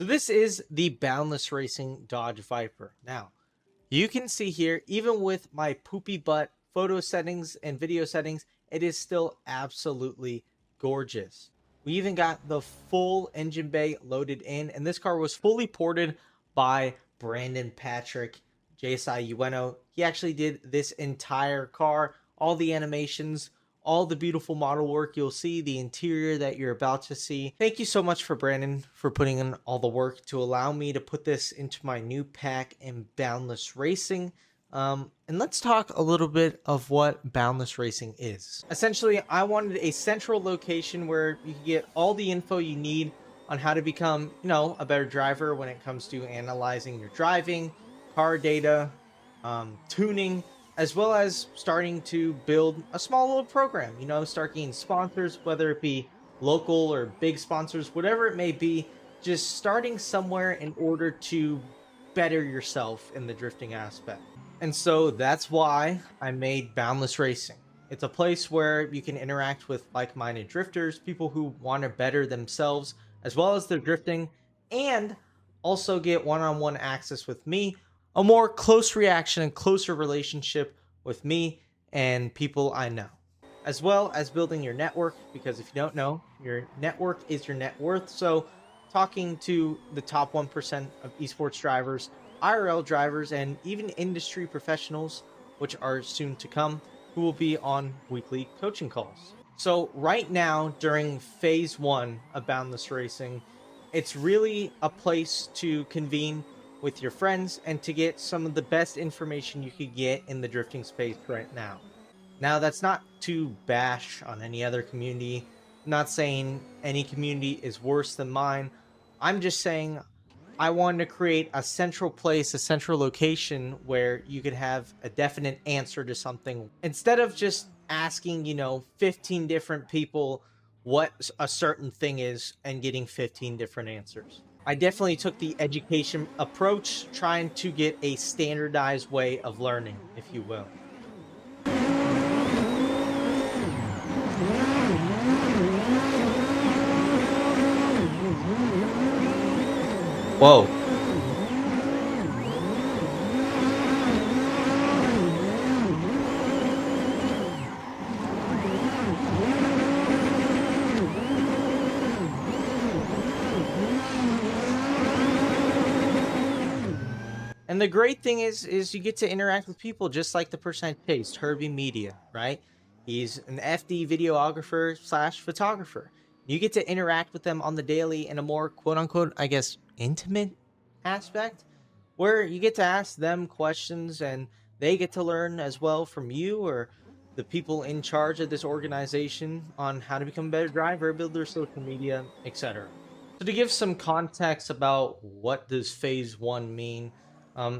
So this is the Boundless Racing Dodge Viper. Now, you can see here, even with my poopy butt photo settings and video settings, it is still absolutely gorgeous. We even got the full engine bay loaded in, and this car was fully ported by Brandon Patrick, JSI Ueno. He actually did this entire car, all the animations, all the beautiful model work you'll see, the interior that you're about to see. Thank you so much for Brandon for putting in all the work to allow me to put this into my new pack in Boundless Racing. And let's talk a little bit of what Boundless Racing is. Essentially, I wanted a central location where you can get all the info you need on how to become, a better driver when it comes to analyzing your driving, car data, tuning, as well as starting to build a small little program, start getting sponsors, whether it be local or big sponsors, whatever it may be, just starting somewhere in order to better yourself in the drifting aspect. And so that's why I made Boundless Racing. It's a place where you can interact with like-minded drifters, people who want to better themselves as well as their drifting, and also get one-on-one access with me, a more close reaction and closer relationship with me and people I know, as well as building your network, because if you don't know, your network is your net worth. So talking to the top 1% of esports drivers, IRL drivers, and even industry professionals, which are soon to come, who will be on weekly coaching calls. So right now, during phase one of Boundless Racing, it's really a place to convene with your friends and to get some of the best information you could get in the drifting space right now. Now, that's not to bash on any other community. I'm not saying any community is worse than mine. I'm just saying I wanted to create a central place, a central location where you could have a definite answer to something instead of just asking, 15 different people what a certain thing is and getting 15 different answers. I definitely took the education approach, trying to get a standardized way of learning, if you will. Whoa. And the great thing is you get to interact with people just like the person I chased, Herbie Media, right? He's an FD videographer slash photographer. You get to interact with them on the daily in a more quote unquote, I guess, intimate aspect where you get to ask them questions and they get to learn as well from you or the people in charge of this organization on how to become a better driver, build their social media, etc. So to give some context about what does phase one mean,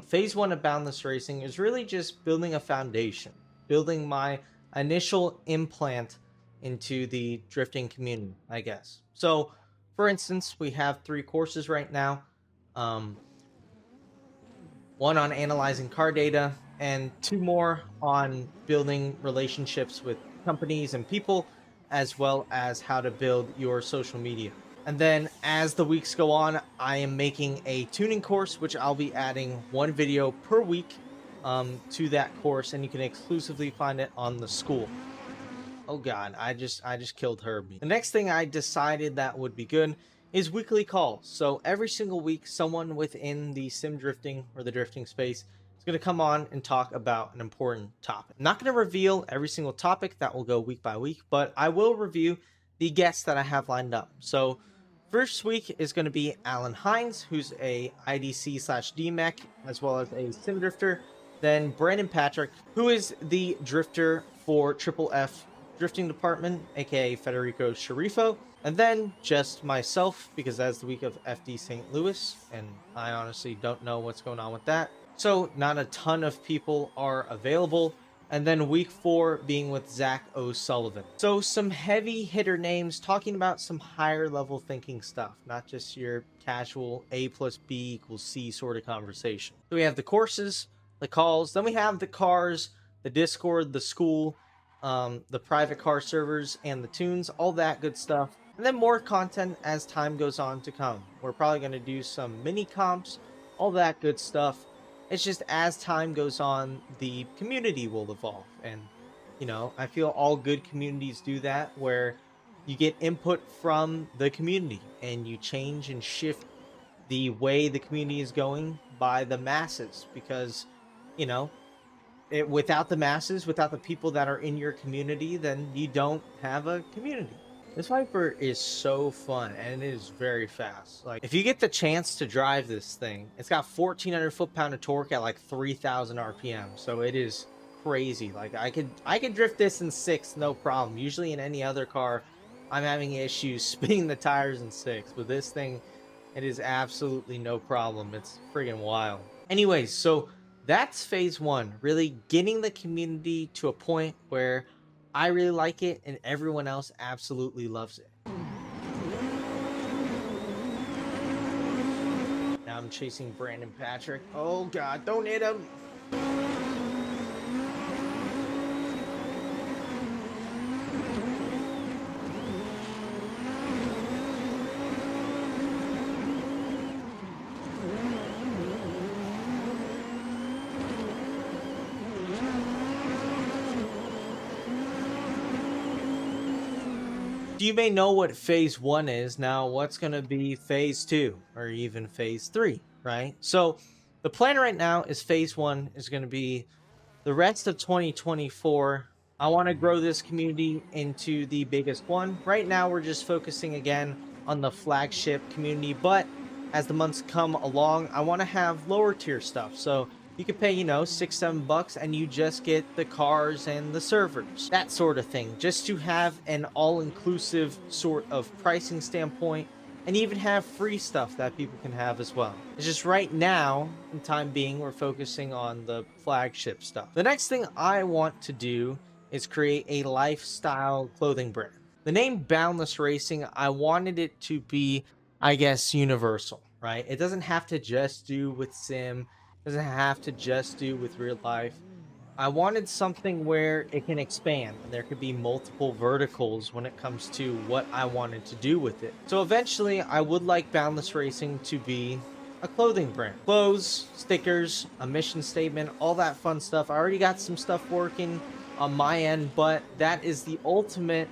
phase one of Boundless Racing is really just building a foundation, building my initial implant into the drifting community, I guess. So, for instance, we have 3 courses right now. Um, one on analyzing car data, and 2 more on building relationships with companies and people, as well as how to build your social media. And then as the weeks go on, I am making a tuning course, which I'll be adding 1 video per week to that course, and you can exclusively find it on the school. Oh god, I just killed Herbie. The next thing I decided that would be good is weekly calls. So every single week, someone within the sim drifting or the drifting space is going to come on and talk about an important topic. I'm not going to reveal every single topic, that will go week by week, but I will review the guests that I have lined up. So first week is going to be Alan Hines, who's a IDC slash DMEC, as well as a sim drifter. Then Brandon Patrick, who is the drifter for Triple F drifting department, aka Federico Sharifo. And then just myself, because that's the week of FD St. Louis, and I honestly don't know what's going on with that. So not a ton of people are available. And then week 4 being with Zach O'Sullivan. So some heavy hitter names talking about some higher level thinking stuff, not just your casual A plus B equals C sort of conversation. So we have the courses, the calls, then we have the cars, the Discord, the school, the private car servers, and the tunes, all that good stuff. And then more content as time goes on to come. We're probably going to do some mini comps, all that good stuff. It's just as time goes on, the community will evolve. And, I feel all good communities do that, where you get input from the community and you change and shift the way the community is going by the masses. Because, you know, without the masses, without the people that are in your community, then you don't have a community. This Viper is so fun and it is very fast. Like, if you get the chance to drive this thing, it's got 1400 foot-pound of torque at like 3000 RPM. So it is crazy. Like, I could drift this in six, no problem. Usually in any other car, I'm having issues spinning the tires in six, but this thing, it is absolutely no problem. It's friggin' wild. Anyways, so that's phase one, really getting the community to a point where I really like it and everyone else absolutely loves it. Now I'm chasing Brandon Patrick. Oh God, don't hit him. You may know what phase one is. Now, what's going to be phase two or even phase three, right? So the plan right now is phase one is going to be the rest of 2024. I want to grow this community into the biggest one. Right now, we're just focusing again on the flagship community, but as the months come along, I want to have lower tier stuff. So you could pay, $6-7 and you just get the cars and the servers, that sort of thing, just to have an all-inclusive sort of pricing standpoint, and even have free stuff that people can have as well. It's just right now, in time being, we're focusing on the flagship stuff. The next thing I want to do is create a lifestyle clothing brand. The name Boundless Racing, I wanted it to be, I guess, universal, right? It doesn't have to just do with sim, doesn't have to just do with real life. I wanted something where it can expand and there could be multiple verticals when it comes to what I wanted to do with it. So eventually I would like Boundless Racing to be a clothing brand. Clothes, stickers, a mission statement, all that fun stuff. I already got some stuff working on my end, but that is the ultimate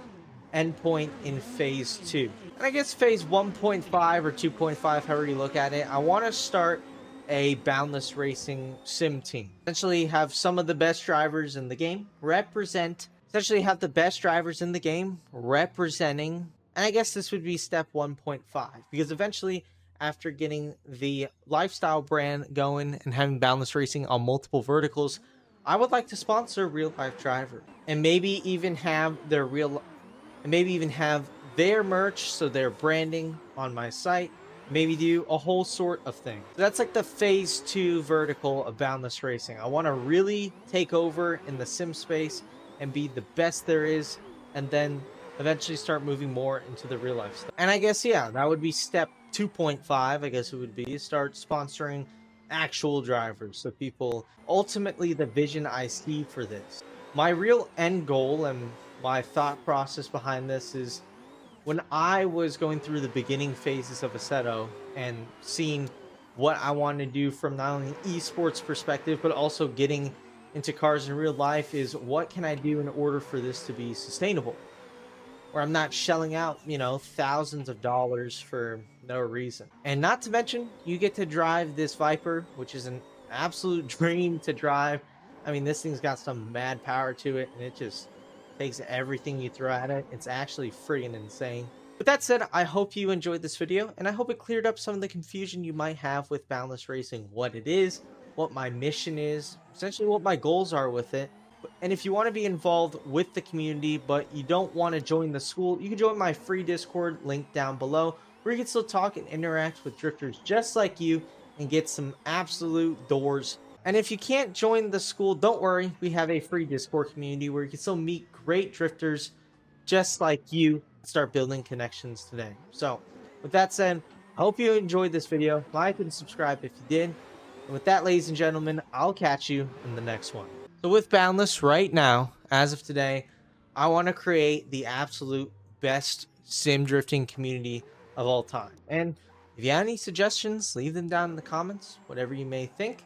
endpoint in phase two. And I guess phase 1.5 or 2.5, however you look at it, I want to start a Boundless Racing sim team. Essentially have some of the best drivers in the game representing, and I guess this would be step 1.5, because eventually after getting the lifestyle brand going and having Boundless Racing on multiple verticals, I would like to sponsor a real life driver and maybe even have their merch, so their branding on my site. Maybe do a whole sort of thing. So that's like the phase two vertical of Boundless Racing. I want to really take over in the sim space and be the best there is, and then eventually start moving more into the real life stuff. And I guess, yeah, that would be step 2.5. I guess it would be start sponsoring actual drivers. So people, ultimately the vision I see for this. My real end goal and my thought process behind this is, when I was going through the beginning phases of Assetto and seeing what I wanted to do from not only esports perspective, but also getting into cars in real life, is what can I do in order for this to be sustainable? Where I'm not shelling out, thousands of dollars for no reason. And not to mention, you get to drive this Viper, which is an absolute dream to drive. I mean, this thing's got some mad power to it, and it just takes everything you throw at it. It's actually friggin' insane. With that said, I hope you enjoyed this video, and I hope it cleared up some of the confusion you might have with Boundless Racing, what it is, what my mission is, essentially what my goals are with it. And if you want to be involved with the community, but you don't want to join the school, you can join my free Discord link down below, where you can still talk and interact with drifters just like you and get some absolute doors. And if you can't join the school, don't worry. We have a free Discord community where you can still meet great drifters just like you. Start building connections today. So with that said, I hope you enjoyed this video. Like and subscribe if you did. And with that, ladies and gentlemen, I'll catch you in the next one. So with Boundless right now, as of today, I want to create the absolute best sim drifting community of all time. And if you have any suggestions, leave them down in the comments, whatever you may think.